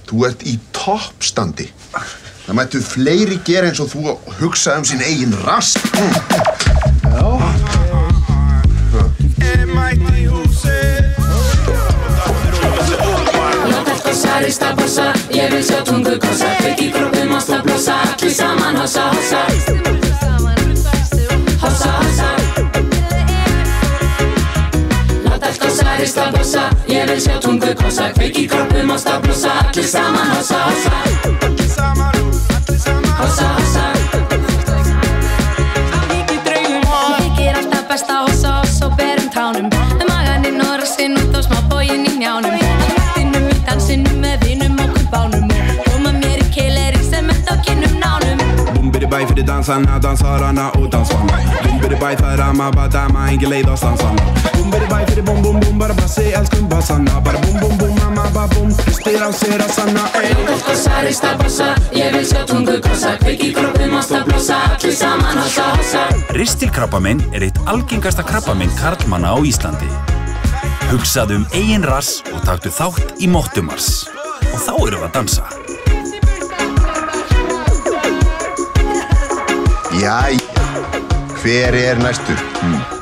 Þú ert í toppstandi. Það mættu fleiri gera eins og þú að hugsa sín eigin rass. Já. Rista bossa, ég vil sjá tungukossa Kveik í kroppum, ást að blossa Allir saman, hossa, hossa Hossa, hossa Láta allt gossa, rista bossa Ég vil sjá tungukossa Kveik í kroppum, ást að blossa Allir saman, hossa, hossa Hossa, hossa Ekki draugum og þykir alltaf best að hossa, hossa og berum tánum Með maganinn og rassinn út og smá bóginn í njánum Dansinu með vinum og kubbánum og koma mér í keileri sem á kinnum nánum Bye för de dansarna, dansarna och dansarna Bye för ramma, badama, ingen lejd av stansarna Bye för de bom, bom, bom, bara se älskun bassarna Bara bom, bom, bom, mamma, bara bom, prestera och se rassarna Låt gossa, rista bossa, ég vil sjá tungukossa Kveik í kroppum, ást að blossa, allir saman, hossa, hossa Ristilkrabbamein eitt algengasta krabbamein karlmanna á Íslandi Hugsaðu eigin rass og taktu þátt í Mottumars. Og þá erum við að dansa. Jæja, hver næstur?